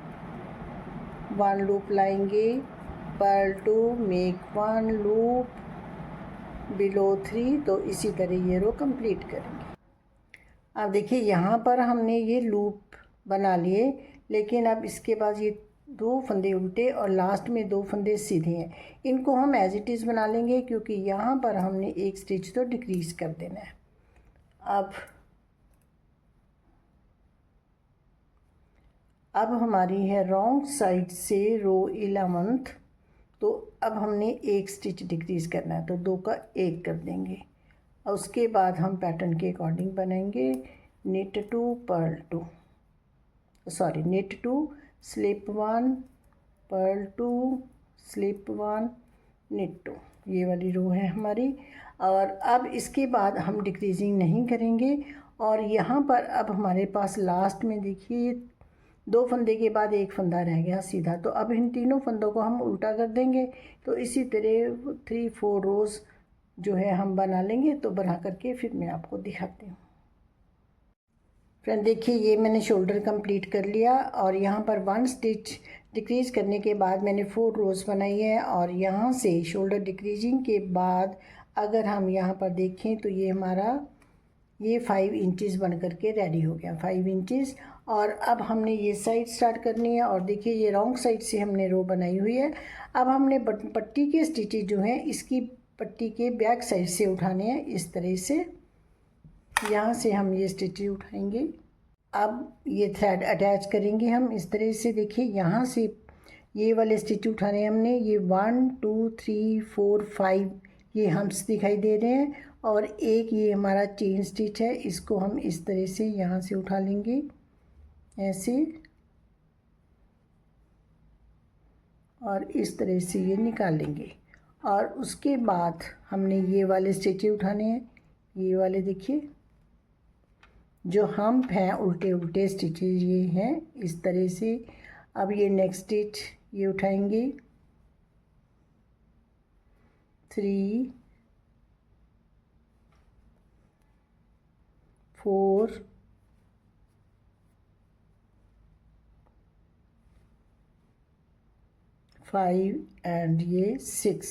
1 loop लाएंगे, पर्ल 2 मेक 1 लूप बिलो 3। तो इसी तरह ये रो कंप्लीट करेंगे। अब देखिए यहाँ पर हमने ये लूप बना लिए, लेकिन अब इसके बाद ये 2 फंदे उल्टे और लास्ट में 2 फंदे सीधे हैं। इनको हम एज इट इज़ बना लेंगे क्योंकि यहाँ पर हमने 1 स्टिच तो डिक्रीज़ कर देना है। अब हमारी है रॉन्ग साइड से रो 11th। तो अब हमने 1 स्टिच डिक्रीज़ करना है, तो 2 का 1 कर देंगे और उसके बाद हम पैटर्न के अकॉर्डिंग बनाएंगे knit 2 purl 2, sorry knit 2 slip 1 purl 2 slip 1 knit 2। ये वाली रो है हमारी। और अब इसके बाद हम डिक्रीजिंग नहीं करेंगे। और यहाँ पर अब हमारे पास लास्ट में देखिए 2 फंदे के बाद 1 फंदा रह गया सीधा, तो अब इन तीनों फंदों को हम उल्टा कर देंगे। तो इसी तरह 3-4 रोज़ जो है हम बना लेंगे। तो बना करके फिर मैं आपको दिखाती हूँ। फ्रेंड देखिए ये मैंने शोल्डर कंप्लीट कर लिया और यहाँ पर 1 स्टिच डिक्रीज़ करने के बाद मैंने 4 रोज़ बनाई है। और यहाँ से शोल्डर डिक्रीजिंग के बाद अगर हम यहाँ पर देखें तो ये हमारा ये 5 इंचेस बन करके रेडी हो गया, 5 इंचेस। और अब हमने ये साइड स्टार्ट करनी है। और देखिए ये रॉन्ग साइड से हमने रो बनाई हुई है। अब हमने पट्टी के स्टिचेज जो हैं इसकी पट्टी के बैक साइड से उठाने हैं, इस तरह से यहाँ से हम ये स्टिचेज उठाएंगे। अब ये थ्रेड अटैच करेंगे हम इस तरह से। देखिए यहाँ से ये वाले स्टिच उठाने हमने, ये 1 2 3 4 5 ये हम्स दिखाई दे रहे हैं। और एक ये हमारा चेन स्टिच है, इसको हम इस तरह से यहाँ से उठा लेंगे ऐसे, और इस तरह से ये निकाल लेंगे। और उसके बाद हमने ये वाले स्टिचेज उठाने हैं, ये वाले देखिए जो हम्प हैं उल्टे उल्टे स्टिचेज ये हैं इस तरह से। अब ये नेक्स्ट स्टिच ये उठाएंगे 3 4 5 एंड ये 6,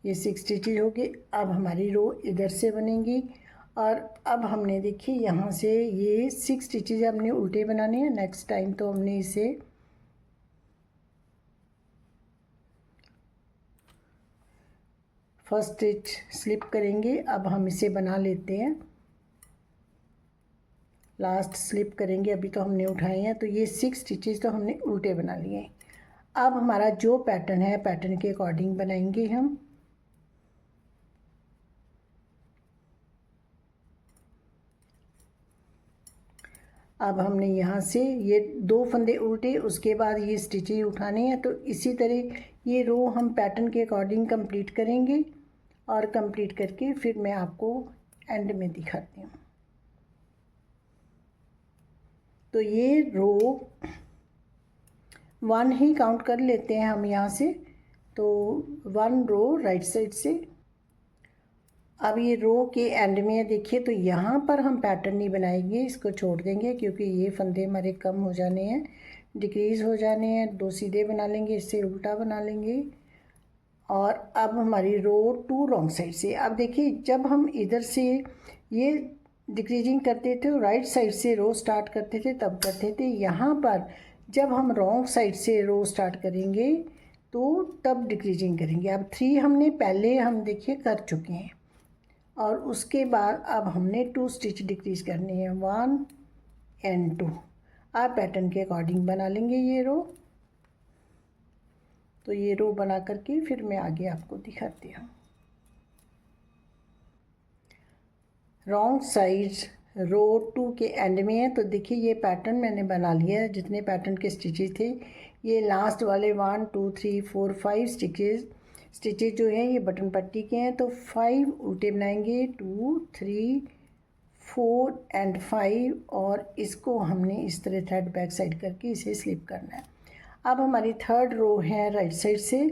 ये 6 स्टिचेज हो गए। अब हमारी रो इधर से बनेगी। और अब हमने देखिए यहाँ से ये 6 स्टिचेज हमने उल्टे बनाने हैं। नेक्स्ट टाइम तो हमने इसे फर्स्ट स्टिच स्लिप करेंगे। अब हम इसे बना लेते हैं, लास्ट स्लिप करेंगे। अभी तो हमने उठाए हैं, तो ये 6 स्टिचेज तो हमने उल्टे बना लिए हैं। अब हमारा जो पैटर्न है पैटर्न के अकॉर्डिंग बनाएंगे हम। अब हमने यहाँ से ये 2 फंदे उल्टे, उसके बाद ये स्टिचेज उठाने हैं। तो इसी तरह ये रो हम पैटर्न के अकॉर्डिंग कंप्लीट करेंगे और कंप्लीट करके फिर मैं आपको एंड में दिखाती हूँ। तो ये रो 1 ही काउंट कर लेते हैं हम यहाँ से। तो 1 रो राइट साइड से। अब ये रो के एंड में देखिए, तो यहाँ पर हम पैटर्न नहीं बनाएंगे, इसको छोड़ देंगे क्योंकि ये फंदे हमारे कम हो जाने हैं, डिक्रीज़ हो जाने हैं। 2 सीधे बना लेंगे, इससे उल्टा बना लेंगे। और अब हमारी रो 2 रॉन्ग साइड से। अब देखिए जब हम इधर से ये डिक्रीजिंग करते थे राइट साइड से रो स्टार्ट करते थे तब करते थे। यहाँ पर जब हम रॉन्ग साइड से रो स्टार्ट करेंगे तो तब डिक्रीजिंग करेंगे। अब 3 हमने पहले हम देखिए कर चुके हैं, और उसके बाद अब हमने 2 स्टिच डिक्रीज करनी है, 1 एंड 2। आप पैटर्न के अकॉर्डिंग बना लेंगे ये रो। तो ये रो बना करके फिर मैं आगे आपको दिखाती हूँ। रॉन्ग साइड रो 2 के एंड में है। तो देखिए ये पैटर्न मैंने बना लिया है। जितने पैटर्न के स्टिचेस थे ये लास्ट वाले 1 2 3 4 5 स्टिचेस जो हैं ये बटन पट्टी के हैं। तो 5 उल्टे बनाएंगे, 2 3 4 एंड 5, और इसको हमने इस तरह थ्रेड बैक साइड करके इसे स्लिप करना है। अब हमारी थर्ड रो है राइट साइड से।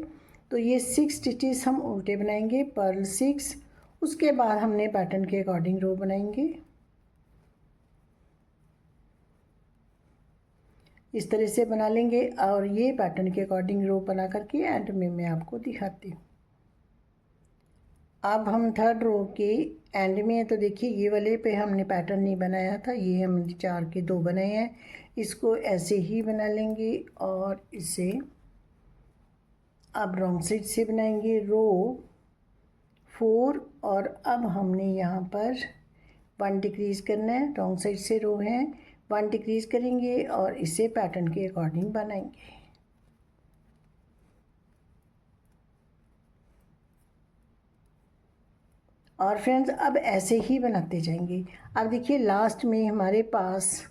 तो ये 6 स्टिचेस हम उल्टे बनाएंगे, पर्ल 6। उसके बाद हमने पैटर्न के अकॉर्डिंग रो बनाएंगे, इस तरह से बना लेंगे। और ये पैटर्न के अकॉर्डिंग रो बना करके एंड में मैं आपको दिखाती हूँ। अब हम थर्ड रो के एंड में, तो देखिए ये वाले पे हमने पैटर्न नहीं बनाया था, ये हमने 4 के 2 बनाए हैं। इसको ऐसे ही बना लेंगे और इसे अब रॉन्ग साइड से बनाएंगे रो 4। और अब हमने यहाँ पर 1 डिक्रीज़ करना है, रॉन्ग साइड से रो है, 1 डिक्रीज़ करेंगे और इसे पैटर्न के अकॉर्डिंग बनाएंगे। और फ्रेंड्स अब ऐसे ही बनाते जाएंगे। अब देखिए लास्ट में हमारे पास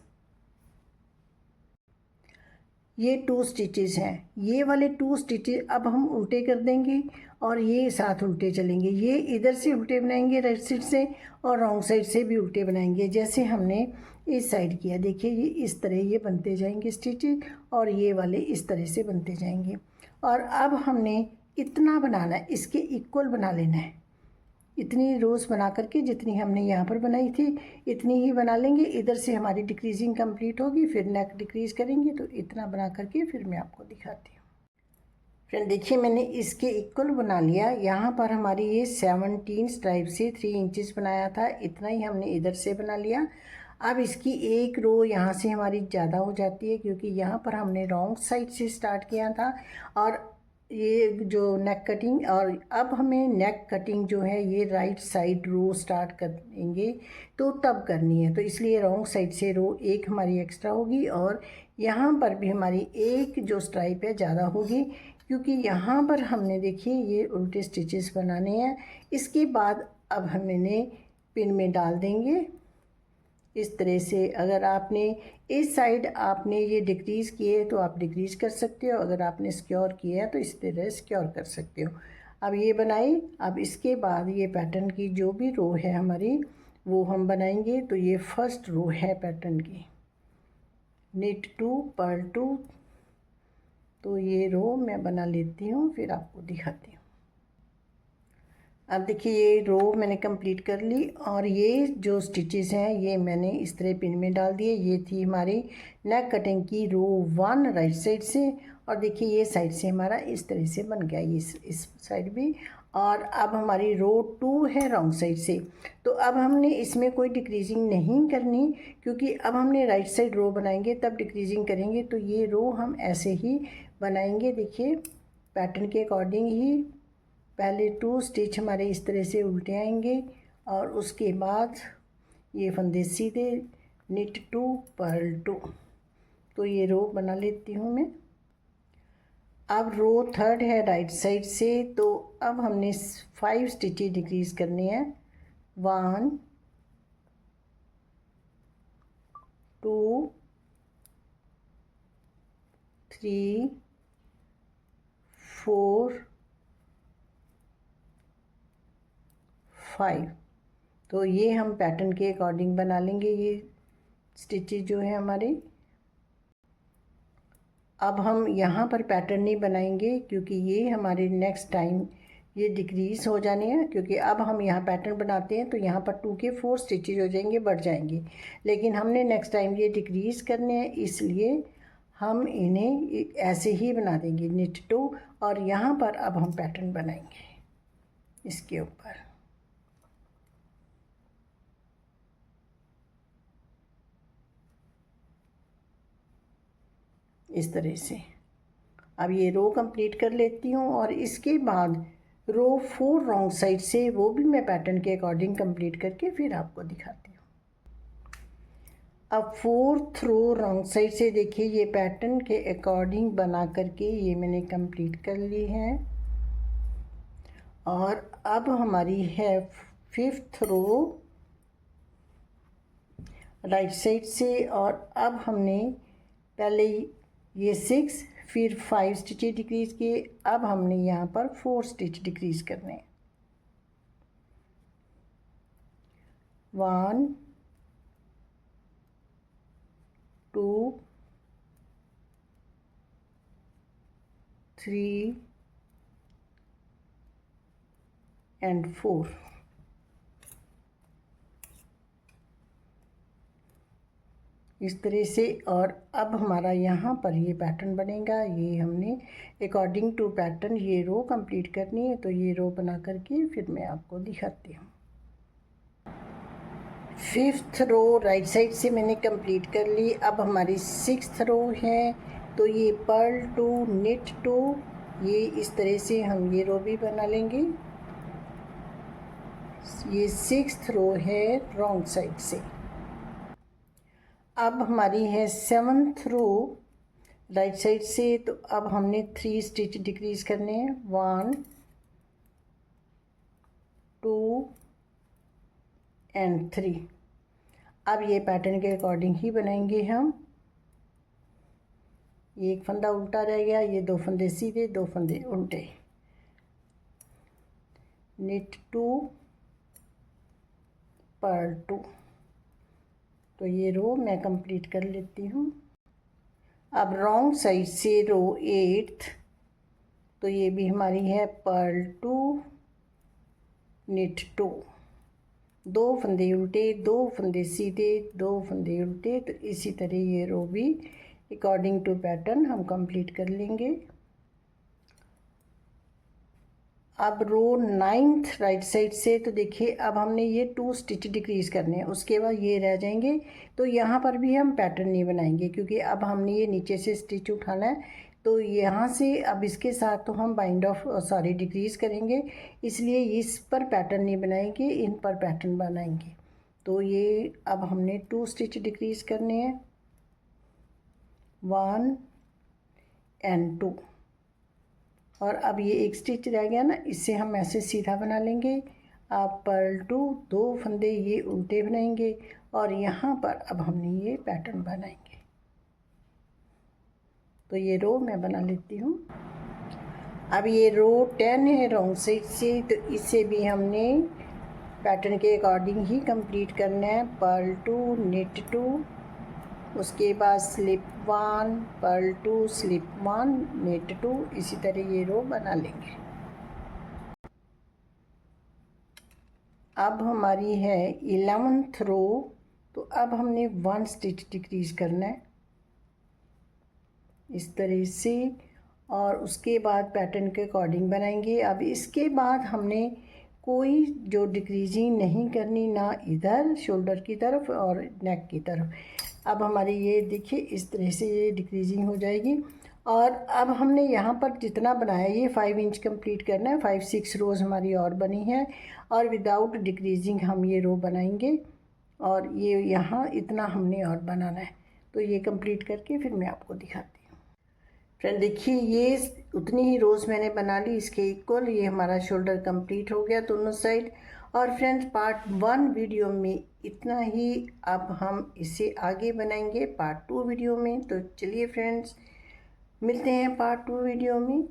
ये 2 स्टिचेस हैं। ये वाले 2 स्टिचेस अब हम उल्टे कर देंगे और ये साथ उल्टे चलेंगे। ये इधर से उल्टे बनाएंगे राइट साइड से, और रॉन्ग साइड से भी उल्टे बनाएंगे जैसे हमने इस साइड किया। देखिए ये इस तरह ये बनते जाएंगे स्टिचेस, और ये वाले इस तरह से बनते जाएंगे। और अब हमने इतना बनाना है, इसके इक्वल बना लेना है। इतनी रोज़ बना करके जितनी हमने यहाँ पर बनाई थी इतनी ही बना लेंगे। इधर से हमारी डिक्रीजिंग कंप्लीट होगी, फिर नेक डिक्रीज़ करेंगे। तो इतना बना करके फिर मैं आपको दिखाती हूँ। फ्रेंड देखिए मैंने इसके इक्वल बना लिया। यहाँ पर हमारी ये 17 स्ट्राइप से 3 इंचेस बनाया था, इतना ही हमने इधर से बना लिया। अब इसकी एक रो यहाँ से हमारी ज़्यादा हो जाती है क्योंकि यहाँ पर हमने रॉन्ग साइड से स्टार्ट किया था, और ये जो नेक कटिंग, और अब हमें नेक कटिंग जो है ये राइट साइड रो स्टार्ट करेंगे तो तब करनी है। तो इसलिए रॉन्ग साइड से रो एक हमारी एक्स्ट्रा होगी, और यहाँ पर भी हमारी एक जो स्ट्राइप है ज़्यादा होगी क्योंकि यहाँ पर हमने देखिए ये उल्टे स्टिचेस बनाने हैं। इसके बाद अब हमने पिन में डाल देंगे इस तरह से। अगर आपने इस साइड आपने ये डिक्रीज़ किए तो आप डिक्रीज़ कर सकते हो, अगर आपने सिक्योर किया है तो इस तरह सिक्योर कर सकते हो। अब ये बनाई। अब इसके बाद ये पैटर्न की जो भी रो है हमारी वो हम बनाएंगे। तो ये फर्स्ट रो है पैटर्न की, निट 2 पर्ल 2। तो ये रो मैं बना लेती हूँ फिर आपको दिखाती हूँ। अब देखिए ये रो मैंने कंप्लीट कर ली, और ये जो स्टिचेस हैं ये मैंने इस तरह पिन में डाल दिए। ये थी हमारी नेक कटिंग की रो 1 राइट साइड से, और देखिए ये साइड से हमारा इस तरह से बन गया, ये इस साइड भी। और अब हमारी रो 2 है रॉन्ग साइड से। तो अब हमने इसमें कोई डिक्रीजिंग नहीं करनी क्योंकि अब हमने राइट साइड रो बनाएंगे तब डिक्रीजिंग करेंगे। तो ये रो हम ऐसे ही बनाएंगे। देखिए पैटर्न के अकॉर्डिंग ही पहले 2 स्टिच हमारे इस तरह से उल्टे आएंगे, और उसके बाद ये फंदे सीधे, निट 2 पर्ल 2। तो ये रो बना लेती हूँ मैं। अब रो थर्ड है राइट साइड से। तो अब हमने 5 स्टिचेस डिक्रीज़ करने हैं, 1 2 3 4 5। तो ये हम पैटर्न के अकॉर्डिंग बना लेंगे ये स्टिचेस जो है हमारे। अब हम यहाँ पर पैटर्न नहीं बनाएंगे क्योंकि ये हमारे नेक्स्ट टाइम ये डिक्रीज़ हो जाने हैं, क्योंकि अब हम यहाँ पैटर्न बनाते हैं तो यहाँ पर 2 के 4 स्टिचेज हो जाएंगे, बढ़ जाएंगे। लेकिन हमने नेक्स्ट टाइम ये डिक्रीज़ करने हैं, इसलिए हम इन्हें ऐसे ही बना देंगे निट 2। और यहाँ पर अब हम पैटर्न बनाएंगे इसके ऊपर। इस तरह से अब ये रो कंप्लीट कर लेती हूँ, और इसके बाद रो 4 रॉन्ग साइड से, वो भी मैं पैटर्न के अकॉर्डिंग कंप्लीट करके फिर आपको दिखाती हूँ। अब 4th रो रॉन्ग साइड से देखिए, ये पैटर्न के अकॉर्डिंग बना करके ये मैंने कंप्लीट कर ली है। और अब हमारी है 5th रो राइट साइड से, और अब हमने पहले ये 6 फिर 5 स्टिचेस डिक्रीज़ किए, अब हमने यहाँ पर 4 स्टिच डिक्रीज़ करने हैं। 1 2 3 and 4। इस तरह से। और अब हमारा यहाँ पर ये पैटर्न बनेगा। ये हमने अकॉर्डिंग टू पैटर्न ये रो कंप्लीट करनी है, तो ये रो बना करके फिर मैं आपको दिखाती हूँ। 5th रो राइट साइड से मैंने कंप्लीट कर ली। अब हमारी 6th रो है, तो ये पर्ल टू निट टू, ये इस तरह से हम ये रो भी बना लेंगे। ये 6th रो है रॉन्ग साइड से। अब हमारी है 7th रो राइट साइड से, तो अब हमने 3 स्टिच डिक्रीज़ करने हैं। 1 2 and 3। अब ये पैटर्न के अकॉर्डिंग ही बनाएंगे हम। ये एक फंदा उल्टा रह गया, ये 2 फंदे सीधे, 2 फंदे उल्टे। Knit 2 purl 2। तो ये रो मैं कंप्लीट कर लेती हूँ। अब रॉन्ग साइड से रो 8th, तो ये भी हमारी है पर्ल 2 निट 2, 2 फंदे उल्टे, 2 फंदे सीधे, 2 फंदे उल्टे। तो इसी तरह ये रो भी अकॉर्डिंग टू पैटर्न हम कंप्लीट कर लेंगे। अब रो 9th राइट साइड से, तो देखिए अब हमने ये 2 स्टिच डिक्रीज़ करने हैं, उसके बाद ये रह जाएंगे। तो यहाँ पर भी हम पैटर्न नहीं बनाएंगे, क्योंकि अब हमने ये नीचे से स्टिच उठाना है, तो यहाँ से अब इसके साथ तो हम बाइंड ऑफ डिक्रीज़ करेंगे, इसलिए इस पर पैटर्न नहीं बनाएंगे, इन पर पैटर्न बनाएंगे। तो ये अब हमने 2 स्टिच डिक्रीज़ करने हैं, 1 and 2। और अब ये एक स्टिच रह गया ना, इससे हम ऐसे सीधा बना लेंगे। आप पर्ल 2, 2 फंदे ये उल्टे बनाएंगे, और यहाँ पर अब हमने ये पैटर्न बनाएंगे। तो ये रो मैं बना लेती हूँ। अब ये रो 10 है रॉन्ग साइड से, तो इसे भी हमने पैटर्न के अकॉर्डिंग ही कंप्लीट करना है। पर्ल 2 निट 2, उसके बाद स्लिप 1 पर्ल 2 स्लिप 1 निट 2, इसी तरह ये रो बना लेंगे। अब हमारी है 11th रो, तो अब हमने 1 स्टिच डिक्रीज़ करना है इस तरह से, और उसके बाद पैटर्न के अकॉर्डिंग बनाएंगे। अब इसके बाद हमने कोई जो डिक्रीजिंग नहीं करनी, ना इधर शोल्डर की तरफ और नेक की तरफ। अब हमारी ये देखिए इस तरह से ये डिक्रीजिंग हो जाएगी। और अब हमने यहाँ पर जितना बनाया ये 5 इंच कंप्लीट करना है। 5-6 रोज़ हमारी और बनी है, और विदाउट डिक्रीजिंग हम ये रो बनाएंगे, और ये यहाँ इतना हमने और बनाना है। तो ये कंप्लीट करके फिर मैं आपको दिखाती हूँ। फ्रेंड देखिए ये उतनी ही रोज़ मैंने बना ली इसके इक्वल। ये हमारा शोल्डर कंप्लीट हो गया दोनों साइड। और फ्रेंड्स पार्ट 1 वीडियो में इतना ही। अब हम इसे आगे बनाएंगे पार्ट 2 वीडियो में। तो चलिए फ्रेंड्स मिलते हैं पार्ट 2 वीडियो में।